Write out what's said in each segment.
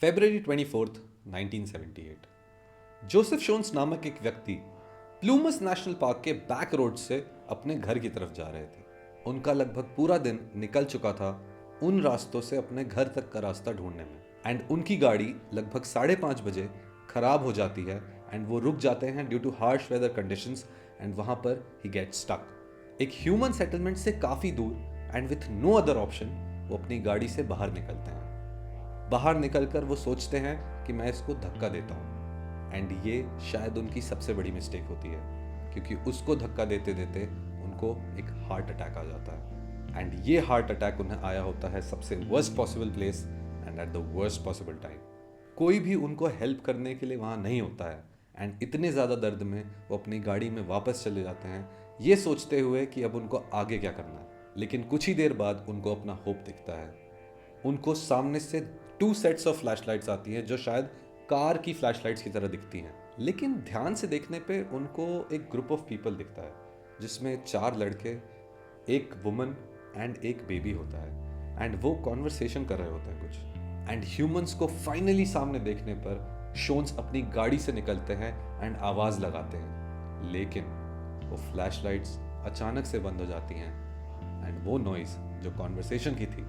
February 24th, 1978। Joseph शोन्स नामक एक व्यक्ति प्लूमस नेशनल पार्क के बैक रोड से अपने घर की तरफ जा रहे थे। उनका लगभग पूरा दिन निकल चुका था उन रास्तों से अपने घर तक का रास्ता ढूंढने में, एंड उनकी गाड़ी लगभग 5:30 बजे खराब हो जाती है एंड वो रुक जाते हैं due to harsh weather conditions, and वहां पर ही गेट स्टक एक ह्यूमन सेटलमेंट से काफी दूर, and with no other option वो अपनी गाड़ी से बाहर निकलते हैं। बाहर निकलकर वो सोचते हैं कि मैं इसको धक्का देता हूँ, एंड ये शायद उनकी सबसे बड़ी मिस्टेक होती है, क्योंकि उसको धक्का देते देते उनको एक हार्ट अटैक आ जाता है, एंड ये हार्ट अटैक उन्हें आया होता है सबसे worst possible place and at the worst possible time. कोई भी उनको हेल्प करने के लिए वहाँ नहीं होता है, एंड इतने ज़्यादा दर्द में वो अपनी गाड़ी में वापस चले जाते हैं, ये सोचते हुए कि अब उनको आगे क्या करना है। लेकिन कुछ ही देर बाद उनको अपना होप दिखता है। उनको सामने से 2 सेट्स ऑफ फ्लैशलाइट्स आती हैं जो शायद कार की फ्लैशलाइट्स की तरह दिखती हैं, लेकिन ध्यान से देखने पे उनको एक ग्रुप ऑफ पीपल दिखता है जिसमें 4 लड़के, एक वुमन एंड एक बेबी होता है, एंड वो कॉन्वर्सेशन कर रहे होते हैं कुछ। एंड ह्यूमंस को फाइनली सामने देखने पर शोन्स अपनी गाड़ी से निकलते हैं एंड आवाज़ लगाते हैं, लेकिन वो फ्लैशलाइट्स अचानक से बंद हो जाती हैं, एंड वो नॉइज जो कॉन्वर्सेशन की थी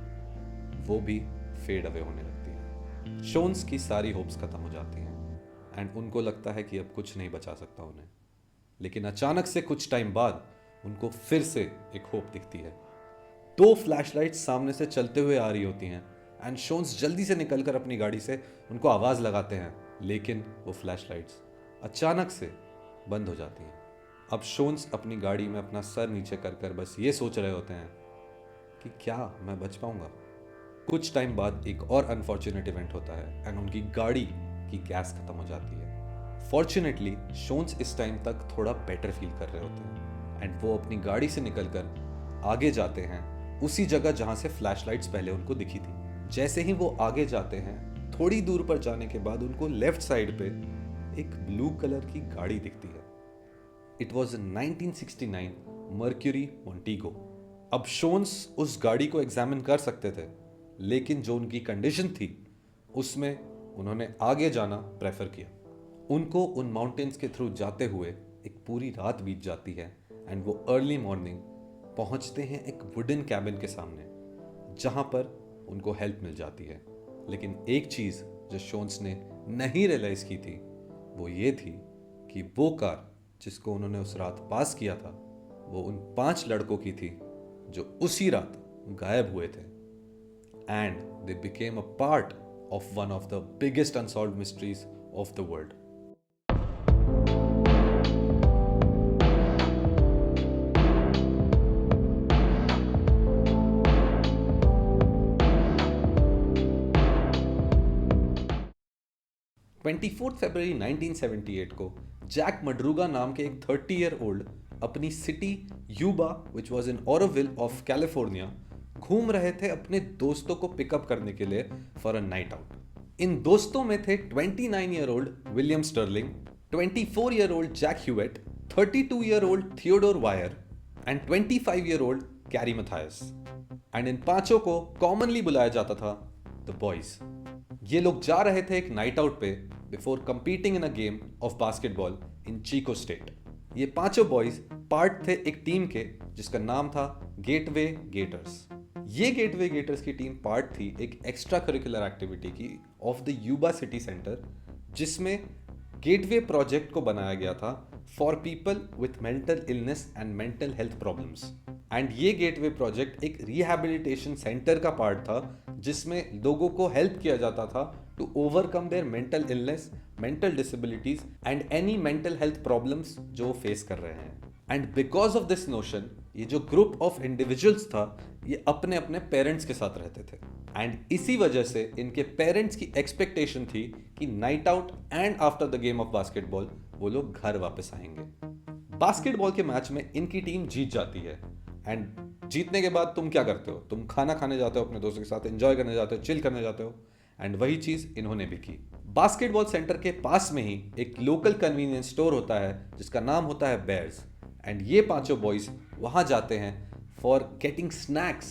वो भी फेड अवे होने लगती है। शोन्स की सारी होप्स खत्म हो जाती हैं एंड उनको लगता है कि अब कुछ नहीं बचा सकता उन्हें। लेकिन अचानक से कुछ टाइम बाद उनको फिर से एक होप दिखती है। 2 फ्लैशलाइट्स सामने से चलते हुए आ रही होती हैं, एंड शोन्स जल्दी से निकलकर अपनी गाड़ी से उनको आवाज़ लगाते हैं, लेकिन वो फ्लैशलाइट्स अचानक से बंद हो जाती हैं। अब शोन्स अपनी गाड़ी में अपना सर नीचे कर कर बस ये सोच रहे होते हैं कि क्या मैं बच पाऊंगा। कुछ टाइम बाद एक और अनफॉर्चुनेट इवेंट होता है एंड उनकी गाड़ी की गैस खत्म हो जाती है। फॉर्चुनेटली शोन्स इस टाइम तक थोड़ा बेटर फील कर रहे होते हैं, एंड वो अपनी गाड़ी से निकलकर आगे जाते हैं उसी जगह जहां से फ्लैशलाइट्स पहले उनको दिखी थी। जैसे ही वो आगे जाते हैं, थोड़ी दूर पर जाने के बाद उनको लेफ्ट साइड पे एक ब्लू कलर की गाड़ी दिखती है। It was 1969 Mercury Montego. अब शोन्स उस गाड़ी को एग्जामिन कर सकते थे, लेकिन जो उनकी कंडीशन थी उसमें उन्होंने आगे जाना प्रेफर किया। उनको उन माउंटेन्स के थ्रू जाते हुए एक पूरी रात बीत जाती है, एंड वो अर्ली मॉर्निंग पहुंचते हैं एक वुडन कैबिन के सामने जहां पर उनको हेल्प मिल जाती है। लेकिन एक चीज़ जो शोन्स ने नहीं रियलाइज की थी वो ये थी कि वो कार जिसको उन्होंने उस रात पास किया था वो उन 5 लड़कों की थी जो उसी रात गायब हुए थे, and they became a part of one of the biggest unsolved mysteries of the world. February 1978 को जैक मड्रूगा नाम के एक 30-year-old अपनी city यूबा which was in Auroville of California घूम रहे थे अपने दोस्तों को पिकअप करने के लिए फॉर अ नाइट आउट। इन दोस्तों में थे 29-year-old William Sterling, 24-year-old Jack Huett, 32-year-old Theodore Weiher and 25-year-old Gary Mathias. And इन पांचों को कॉमनली बुलाया जाता था द बॉयज। ये लोग जा रहे थे एक नाइट आउट पे before competing in a game of basketball in chikoo state. ये पांचों बॉयज पार्ट थे एक टीम के जिसका नाम था गेटवे गेटर्स। ये गेटवे गेटर्स की टीम पार्ट थी एक एक्स्ट्रा करिकुलर एक्टिविटी की of the Yuba City Center, जिसमें गेटवे प्रोजेक्ट को बनाया गया था for people with mental illness and mental health problems. And ये गेटवे प्रोजेक्ट एक रिहैबिलिटेशन सेंटर का पार्ट था जिसमें लोगों को हेल्प किया जाता था to overcome their mental illness, mental disabilities and any mental health problems जो वो फेस कर रहे हैं। And because of this notion ये जो ग्रुप ऑफ इंडिविजुअल्स था ये अपने अपने पेरेंट्स के साथ रहते थे, एंड इसी वजह से इनके पेरेंट्स की एक्सपेक्टेशन थी कि night out and after the game of basketball वो लोग घर वापस आएंगे। बास्केटबॉल के मैच में इनकी टीम जीत जाती है, एंड जीतने के बाद तुम क्या करते हो? तुम खाना खाने जाते हो अपने दोस्तों के साथ, एंजॉय करने जाते हो, चिल करने जाते हो, एंड वही चीज इन्होंने भी की। बास्केटबॉल सेंटर के पास में ही एक लोकल कन्वीनियंस स्टोर होता है जिसका नाम होता है बेयर्स, एंड ये पांचों बॉयज वहां जाते हैं for getting snacks,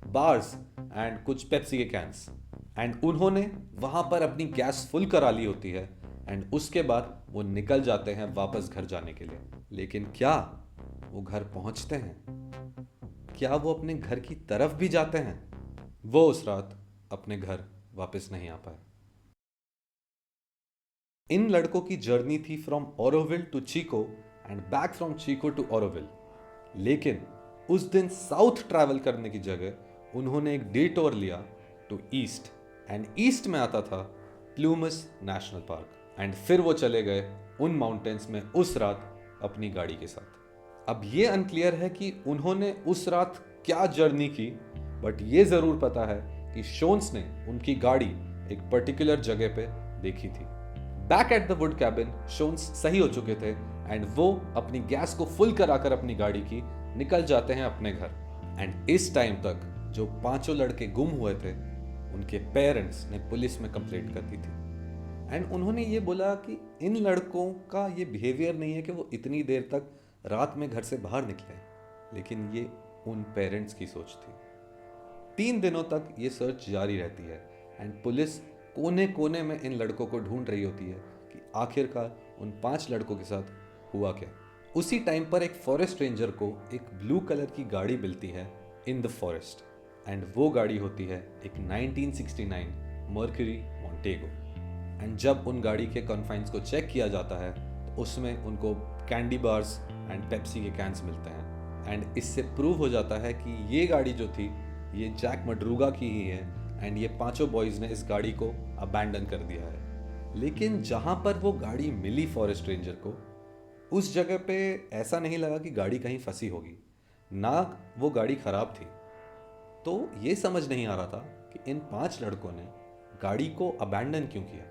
bars and कुछ पेप्सी के कैंस। एंड उन्होंने वहां पर अपनी गैस फुल करा ली होती है एंड उसके बाद वो निकल जाते हैं वापस घर जाने के लिए। लेकिन क्या वो घर पहुंचते हैं? क्या वो अपने घर की तरफ भी जाते हैं? वो उस रात अपने घर वापस नहीं आ पाए। इन लड़कों की जर्नी थी from Oroville to Chico and back from Chico to Oroville. लेकिन उस दिन साउथ ट्रैवल करने की जगह उन्होंने एक डिटोर लिया टू ईस्ट एंड ईस्ट में आता था प्लूमस नेशनल पार्क एंड फिर वो चले गए उन माउंटेन्स में उस रात अपनी गाड़ी के साथ। अब ये अनक्लियर है कि उन्होंने उस रात क्या जर्नी की, बट ये जरूर पता है कि शोन्स ने उनकी गाड़ी एक पर्टिकुलर जगह पे देखी थी। Back at the wood cabin शोन्स सही हो चुके थे एंड वो अपनी गैस को फुल कराकर अपनी गाड़ी की निकल जाते हैं अपने घर। एंड इस टाइम तक जो पांचों लड़के गुम हुए थे उनके पेरेंट्स ने पुलिस में कंप्लेंट कर दी थी एंड उन्होंने ये बोला कि इन लड़कों का ये बिहेवियर नहीं है कि वो इतनी देर तक रात में घर से बाहर निकले, लेकिन ये उन पेरेंट्स की सोच थी। 3 दिनों तक ये सर्च जारी रहती है एंड पुलिस कोने कोने में इन लड़कों को ढूंढ रही होती है कि आखिरकार उन 5 लड़कों के साथ हुआ क्या। उसी टाइम पर एक फॉरेस्ट रेंजर को एक ब्लू कलर की गाड़ी मिलती है इन द फॉरेस्ट एंड वो गाड़ी होती है एक 1969 मर्क्यूरी मॉन्टेगो। एंड जब उन गाड़ी के कॉन्फाइंस को चेक किया जाता है तो उसमें उनको कैंडी बार्स एंड पेप्सी के कैंस मिलते हैं एंड इससे प्रूव हो जाता है कि ये गाड़ी जो थी ये जैक मडरूगा की ही है एंड ये पांचों बॉयज ने इस गाड़ी को अबैंडन कर दिया है। लेकिन जहां पर वो गाड़ी मिली फॉरेस्ट रेंजर को, उस जगह पे ऐसा नहीं लगा कि गाड़ी कहीं फंसी होगी, ना वो गाड़ी खराब थी। तो ये समझ नहीं आ रहा था कि इन 5 लड़कों ने गाड़ी को अबैंडन क्यों किया।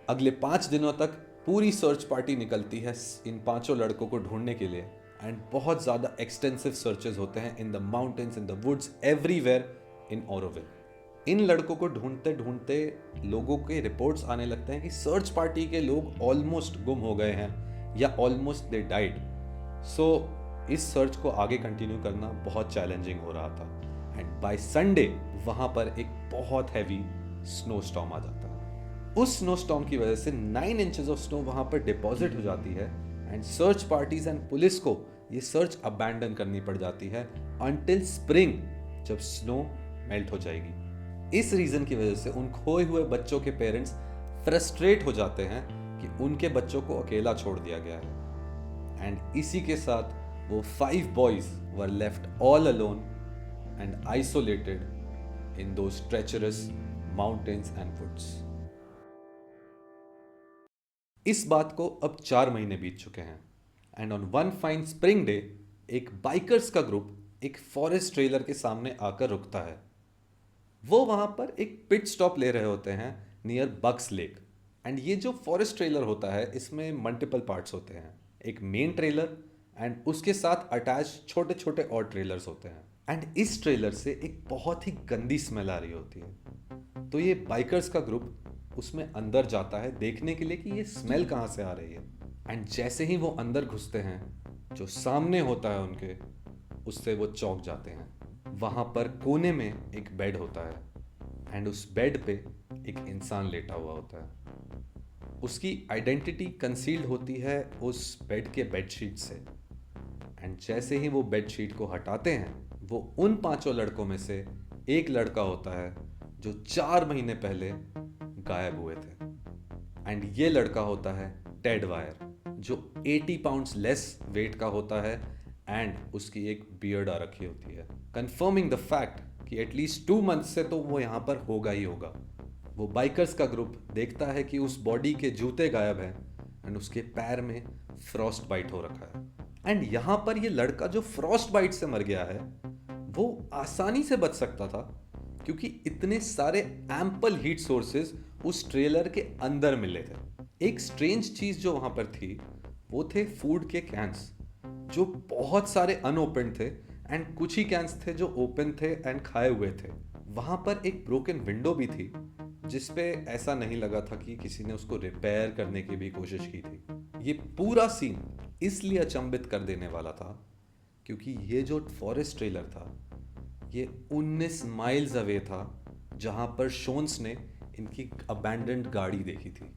अगले 5 दिनों तक पूरी सर्च पार्टी निकलती है इन पांचों लड़कों को ढूंढने के लिए एंड बहुत ज़्यादा एक्सटेंसिव सर्चेस होते हैं in the mountains, in the woods, everywhere in Oroville. इन लड़कों को ढूंढते ढूंढते लोगों के रिपोर्ट्स आने लगते हैं कि सर्च पार्टी के लोग ऑलमोस्ट गुम हो गए हैं या ऑलमोस्ट दे डाइड। सो इस सर्च को आगे कंटिन्यू करना बहुत चैलेंजिंग हो रहा था एंड बाय संडे वहां पर एक बहुत हैवी स्नो स्टॉर्म आ जाता है। उस स्नो स्टॉर्म की वजह से 9 इंचेस ऑफ स्नो वहां पर डिपॉजिट हो जाती है and search parties and police को ये सर्च अबैंडन करनी पड़ जाती है अंटिल स्प्रिंग, जब स्नो मेल्ट हो जाएगी। इस रीजन की वजह से उन खोए हुए बच्चों के पेरेंट्स फ्रस्ट्रेट हो जाते हैं कि उनके बच्चों को अकेला छोड़ दिया गया है एंड इसी के साथ वो 5 boys were left all alone and isolated in those treacherous mountains and woods. इस बात को अब 4 महीने बीत चुके हैं and on one fine spring day एक बाइकर्स का ग्रुप एक फॉरेस्ट ट्रेलर के सामने आकर रुकता है। वो वहां पर एक पिट स्टॉप ले रहे होते हैं नियर बक्स लेक एंड ये जो फॉरेस्ट ट्रेलर होता है इसमें मल्टीपल पार्ट्स होते हैं, एक मेन ट्रेलर एंड उसके साथ अटैच छोटे छोटे और ट्रेलर्स होते हैं एंड इस ट्रेलर से एक बहुत ही गंदी स्मेल आ रही होती है। तो ये बाइकर्स का ग्रुप उसमें अंदर जाता है देखने के लिए कि ये स्मेल कहाँ से आ रही है एंड जैसे ही वो अंदर घुसते हैं जो सामने होता है उनके, उससे वो चौंक जाते हैं। वहां पर कोने में एक बेड होता है एंड उस बेड पे एक इंसान लेटा हुआ होता है। उसकी आइडेंटिटी कंसील्ड होती है उस बेड के बेडशीट से एंड जैसे ही वो बेडशीट को हटाते हैं वो उन 5 लड़कों में से एक लड़का होता है जो 4 महीने पहले गायब हुए थे एंड ये लड़का होता है टेड वायर, जो 80 पाउंड्स लेस वेट का होता है एंड उसकी एक बियर्ड आ रखी होती है, कंफर्मिंग द फैक्ट कि एटलीस्ट 2 मंथ से तो वो यहाँ पर होगा ही होगा। वो बाइकर्स का ग्रुप देखता है कि उस बॉडी के जूते गायब हैं एंड उसके पैर में फ्रॉस्ट बाइट हो रखा है एंड यहाँ पर ये लड़का जो फ्रॉस्ट बाइट से मर गया है वो आसानी से बच सकता था क्योंकि इतने सारे एम्पल हीट सोर्सेज उस ट्रेलर के अंदर मिले थे। एक स्ट्रेंज चीज जो वहां पर थी वो थे फूड के कैंस जो बहुत सारे अनओपन थे एंड कुछ ही कैंस थे जो ओपन थे एंड खाए हुए थे। वहां पर एक ब्रोकन विंडो भी थी जिसपे ऐसा नहीं लगा था कि किसी ने उसको रिपेयर करने की भी कोशिश की थी। ये पूरा सीन इसलिए अचंभित कर देने वाला था क्योंकि ये जो फॉरेस्ट ट्रेलर था ये 19 माइल्स अवे था जहां पर शोन्स ने इनकी अबैंडन्ड गाड़ी देखी थी।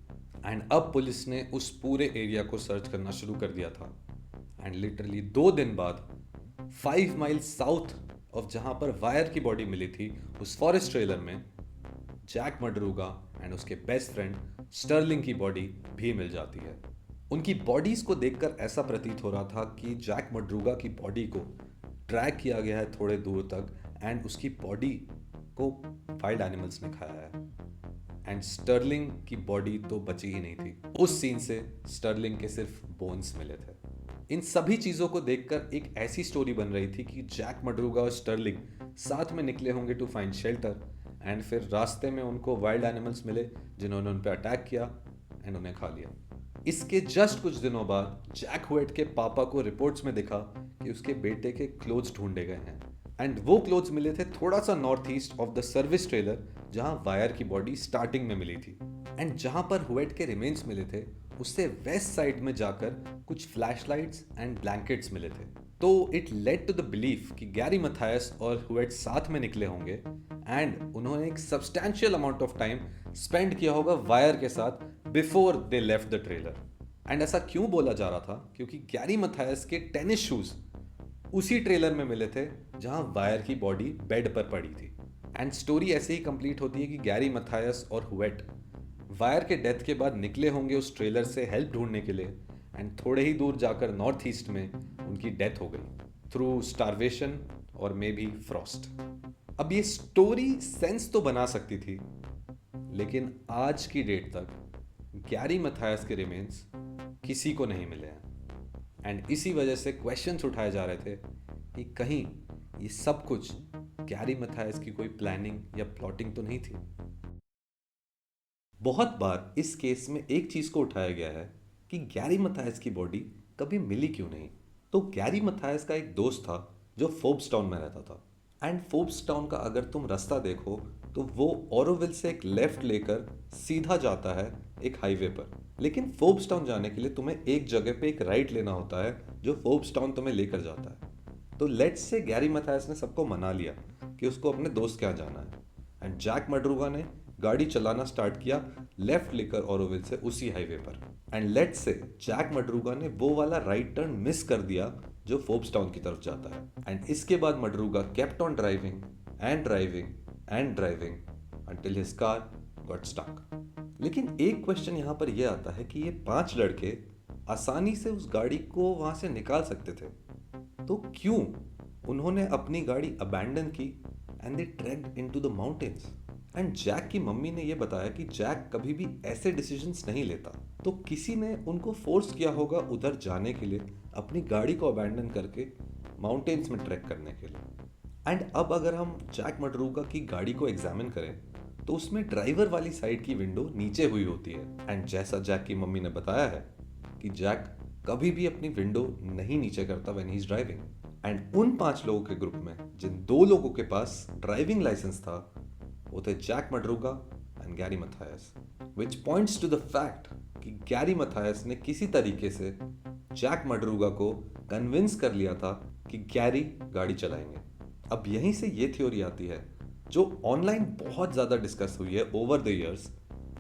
एंड अब पुलिस ने उस पूरे एरिया को सर्च करना शुरू कर दिया था। एंड लिटरली 2 दिन बाद 5 माइल साउथ ऑफ जहां पर वायर की बॉडी मिली थी, उस फॉरेस्ट ट्रेलर में जैक मडरूगा एंड उसके बेस्ट फ्रेंड स्टर्लिंग की बॉडी भी मिल जाती है। उनकी बॉडीज को देखकर ऐसा प्रतीत हो रहा था कि जैक मडरूगा की बॉडी को ट्रैक किया गया है थोड़े दूर तक एंड उसकी बॉडी को वाइल्ड एनिमल्स ने खाया है। एंड स्टर्लिंग की बॉडी तो बची ही नहीं थी। उस सीन से स्टर्लिंग के सिर्फ बोन्स मिले थे। इन सभी चीजों को देखकर एक ऐसी स्टोरी बन रही थी कि जैक मडरूगा और स्टर्लिंग साथ में निकले होंगे टू फाइंड शेल्टर एंड फिर रास्ते में उनको वाइल्ड एनिमल्स मिले जिन्होंने उन पर अटैक किया एंड उन्हें खा लिया। इसके जस्ट कुछ दिनों बाद जैक हुएट के पापा को रिपोर्ट्स में दिखा कि उसके बेटे के क्लोथ्स ढूंढे गए हैं एंड वो क्लोथ्स मिले थे थोड़ा सा north east of the service trailer जहां वायर की बॉडी स्टार्टिंग में मिली थी। एंड जहां पर हुएट के रिमेन्स मिले थे उससे वेस्ट साइड में जाकर कुछ फ्लैशलाइट्स एंड ब्लैंकेट्स मिले थे। तो it led to the belief कि गैरी मथायस और हुएट साथ में निकले होंगे एंड उन्होंने एक substantial amount of time spend किया होगा वायर के साथ before they left the trailer. And ऐसा क्यों बोला जा रहा था? क्योंकि गैरी मथायस के टेनिस शूज उसी ट्रेलर में मिले थे जहां वायर की बॉडी बेड पर पड़ी थी। एंड स्टोरी ऐसे ही कंप्लीट होती है कि गैरी मथायस और हुएट वायर के डेथ के बाद निकले होंगे उस ट्रेलर से हेल्प ढूंढने के लिए एंड थोड़े ही दूर जाकर नॉर्थ ईस्ट में उनकी डेथ हो गई थ्रू स्टारवेशन और मे बी फ्रॉस्ट। अब ये स्टोरी सेंस तो बना सकती थी, लेकिन आज की डेट तक गैरी मथायस के रिमेन्स किसी को नहीं मिले हैं। एंड इसी वजह से क्वेश्चंस उठाए जा रहे थे कि कहीं ये सब कुछ गैरी मथायस की कोई प्लानिंग या प्लॉटिंग तो नहीं थी। बहुत बार इस केस में एक चीज को उठाया गया है कि गैरी मथायस की बॉडी कभी मिली क्यों नहीं। तो गैरी मथायस का एक दोस्त था जो फोर्ब्स टाउन में रहता था। एंड फोर्ब्स टाउन का अगर तुम रास्ता देखो तो वो ओरोविल से एक लेफ्ट लेकर सीधा जाता है एक हाईवे पर। लेकिन फोर्ब्स टाउन जाने के लिए तुम्हें एक जगह पे एक राइट लेना होता है जो फोर्ब्स टाउन तुम्हें लेकर जाता है। तो लेट्स से गैरी मथायस ने सबको मना लिया कि उसको अपने दोस्त के यहाँ जाना है एंड जैक मडरूगा ने गाड़ी चलाना स्टार्ट किया लेफ्ट लेकर ओरोविल से उसी हाईवे पर। एंड लेट्स से जैक मडरूगा ने वो वाला राइट टर्न मिस कर दिया जो फोर्ब्स टाउन की तरफ जाता है। एंड इसके बाद Madruga kept on driving and driving and driving until his car got stuck. लेकिन एक क्वेश्चन यहाँ पर यह आता है कि ये 5 लड़के आसानी से उस गाड़ी को वहां से निकाल सकते थे, तो क्यों उन्होंने अपनी गाड़ी अबैंडन की and they trekked into the mountains. And Jack की मम्मी ने यह बताया कि जैक कभी भी ऐसे डिसीजंस नहीं लेता, तो किसी ने उनको फोर्स किया होगा उधर जाने के लिए, अपनी गाड़ी को अबैंडन करके माउंटेन्स में ट्रैक करने के लिए। एंड अब अगर हम जैक मडरूगा की गाड़ी को एग्जामिन करें तो उसमें ड्राइवर वाली साइड की विंडो नीचे हुई होती है। एंड जैसा जैक की मम्मी ने बताया है कि जैक कभी भी अपनी विंडो नहीं नीचे करता when he is driving. And उन 5 लोगों के ग्रुप में जिन 2 लोगों के पास ड्राइविंग लाइसेंस था वो थे Jack Madruga and Gary Mathias, which points to the fact कि गैरी मथायस ने किसी तरीके से जैक मडरूगा को कन्विंस कर लिया था कि गैरी गाड़ी चलाएंगे। अब यहीं से ये थ्योरी आती है जो ऑनलाइन बहुत ज्यादा डिस्कस हुई है ओवर द इयर्स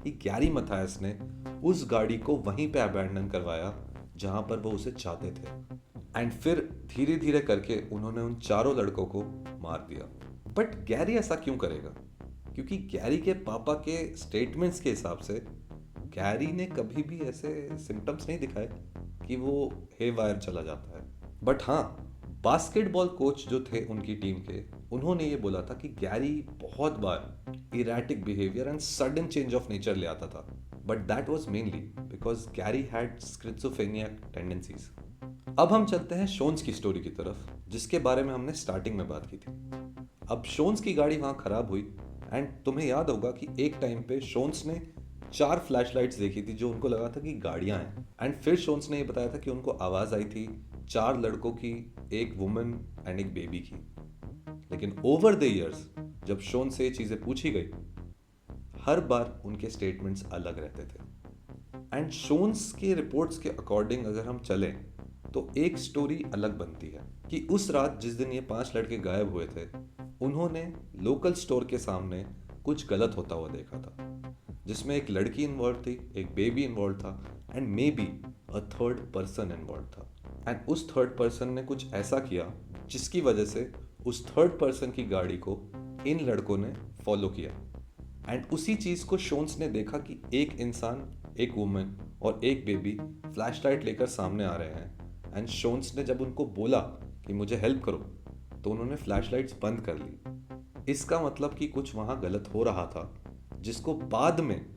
कि गैरी मथायस ने उस गाड़ी को वहीं पे अबैंडन करवाया जहां पर वो उसे चाहते थे एंड फिर धीरे धीरे करके उन्होंने उन 4 लड़कों को मार दिया। बट गैरी ऐसा क्यों करेगा? क्योंकि गैरी के पापा के स्टेटमेंट्स के हिसाब से गैरी ने कभी भी ऐसे सिम्टम्स नहीं दिखाए कि वो हे वायर चला जाता है। बट हाँ, बास्केटबॉल कोच जो थे उनकी टीम के, उन्होंने ये बोला था कि गैरी बहुत बार erratic behaviour and sudden change of nature ले आता था, but that was mainly because Gary had schizophrenia tendencies. अब हम चलते हैं शोन्स की स्टोरी की तरफ, जिसके बारे में हमने स्टार्टिंग में बात की थी। अब शोन्स की गाड़ी वहां खराब हुई एंड तुम्हें याद होगा कि एक टाइम पे शोन्स ने 4 फ्लैशलाइट्स देखी थी जो उनको लगा था कि गाड़ियां हैं। एंड फिर शोन्स ने ये बताया था कि उनको आवाज आई थी 4 लड़कों की, एक वुमन एंड एक बेबी की। लेकिन ओवर द इयर्स जब शोन से ये चीजें पूछी गई, हर बार उनके स्टेटमेंट्स अलग रहते थे। एंड शोन्स के रिपोर्ट्स के अकॉर्डिंग अगर हम चलें तो एक स्टोरी अलग बनती है कि उस रात जिस दिन ये 5 लड़के गायब हुए थे, उन्होंने लोकल स्टोर के सामने कुछ गलत होता हुआ देखा था, जिसमें एक लड़की इन्वॉल्व थी, एक बेबी इन्वॉल्व था and may be a third person involve था। एंड उस थर्ड पर्सन ने कुछ ऐसा किया जिसकी वजह से उस थर्ड पर्सन की गाड़ी को इन लड़कों ने फॉलो किया। एंड उसी चीज़ को शोन्स ने देखा कि एक इंसान, एक वुमन और एक बेबी फ्लैशलाइट लेकर सामने आ रहे हैं। एंड शोन्स ने जब उनको बोला कि मुझे हेल्प करो, तो उन्होंने फ्लैशलाइट्स बंद कर ली। इसका मतलब कि कुछ वहाँ गलत हो रहा था, जिसको बाद में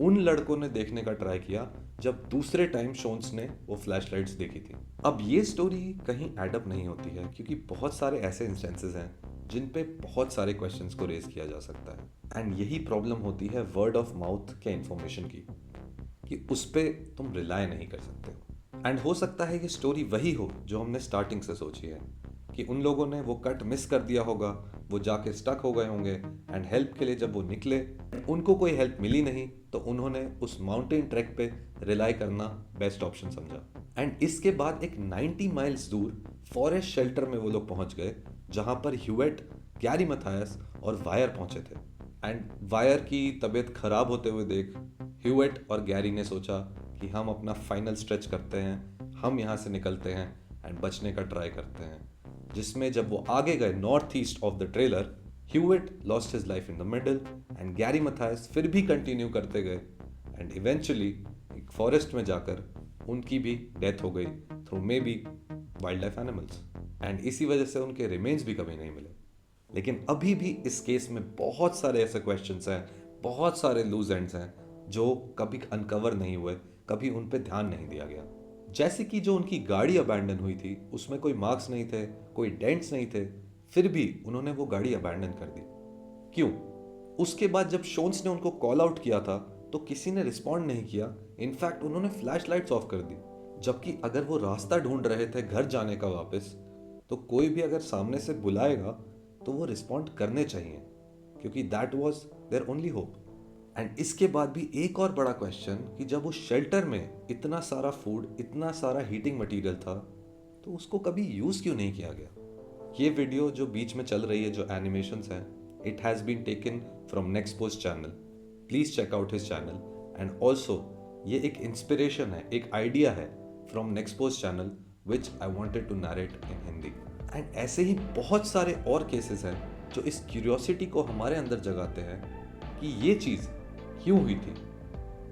उन लड़कों ने देखने का ट्राई किया जब दूसरे टाइम शोन्स ने वो फ्लैशलाइट्स देखी थी। अब ये स्टोरी कहीं एडअप नहीं होती है, क्योंकि बहुत सारे ऐसे इंस्टेंसेस हैं जिन पे बहुत सारे क्वेश्चंस को रेज किया जा सकता है। एंड यही प्रॉब्लम होती है वर्ड ऑफ माउथ के इन्फॉर्मेशन की, कि उस पर तुम रिलाय नहीं कर सकते हो। एंड हो सकता है ये स्टोरी वही हो जो हमने स्टार्टिंग से सोची है, कि उन लोगों ने वो कट मिस कर दिया होगा, वो जाके स्टक हो गए होंगे एंड हेल्प के लिए जब वो निकले उनको कोई हेल्प मिली नहीं, तो उन्होंने उस माउंटेन ट्रैक पे रिलाई करना बेस्ट ऑप्शन समझा। एंड इसके बाद एक 90 माइल्स दूर फॉरेस्ट शेल्टर में वो लोग पहुंच गए, जहां पर ह्यूएट, गैरी मैथायस और वायर पहुंचे थे। एंड वायर की तबीयत खराब होते हुए देख ह्यूएट और गैरी ने सोचा कि हम अपना फाइनल स्ट्रेच करते हैं, हम यहाँ से निकलते हैं एंड बचने का ट्राई करते हैं। जिसमें जब वो आगे गए north east of the trailer, Huett lost his life in the middle and Gary Mathias फिर भी कंटिन्यू करते गए एंड इवेंचुअली एक फॉरेस्ट में जाकर उनकी भी डेथ हो गई through may be wild life animals. And इसी वजह से उनके रिमेन्स भी कभी नहीं मिले। लेकिन अभी भी इस केस में बहुत सारे ऐसे क्वेश्चंस हैं, बहुत सारे लूज एंड्स हैं जो कभी अनकवर नहीं हुए, कभी उन पे ध्यान नहीं दिया गया। जैसे कि जो उनकी गाड़ी अबैंडन हुई थी उसमें कोई मार्क्स नहीं थे, कोई डेंट्स नहीं थे, फिर भी उन्होंने वो गाड़ी अबैंडन कर दी। क्यों? उसके बाद जब शोन्स ने उनको कॉल आउट किया था तो किसी ने रिस्पॉन्ड नहीं किया, इनफैक्ट उन्होंने फ्लैश लाइट्स ऑफ कर दी। जबकि अगर वो रास्ता ढूंढ रहे थे घर जाने का वापस, तो कोई भी अगर सामने से बुलाएगा तो वो रिस्पॉन्ड करने चाहिए, क्योंकि that was their only hope. And इसके बाद भी एक और बड़ा क्वेश्चन कि जब उस शेल्टर में इतना सारा फूड, इतना सारा हीटिंग मटेरियल था, तो उसको कभी यूज़ क्यों नहीं किया गया? ये वीडियो जो बीच में चल रही है, जो एनिमेशंस हैं, it has been taken from Nexpo's channel. Please check out his channel. And also ये एक इंस्पिरेशन है, एक आइडिया है from Nexpo's channel which I wanted to narrate in Hindi. And ऐसे ही बहुत सारे और केसेस हैं जो इस क्यूरियोसिटी को हमारे अंदर जगाते हैं कि ये चीज़ क्यों हुई थी,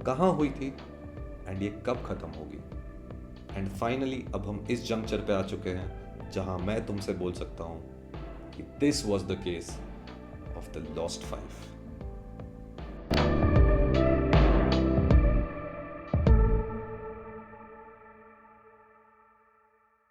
कहाँ हुई थी एंड ये कब खत्म होगी। एंड फाइनली अब हम इस जंक्चर पे आ चुके हैं जहां मैं तुमसे बोल सकता हूं कि this was the case of the lost 5।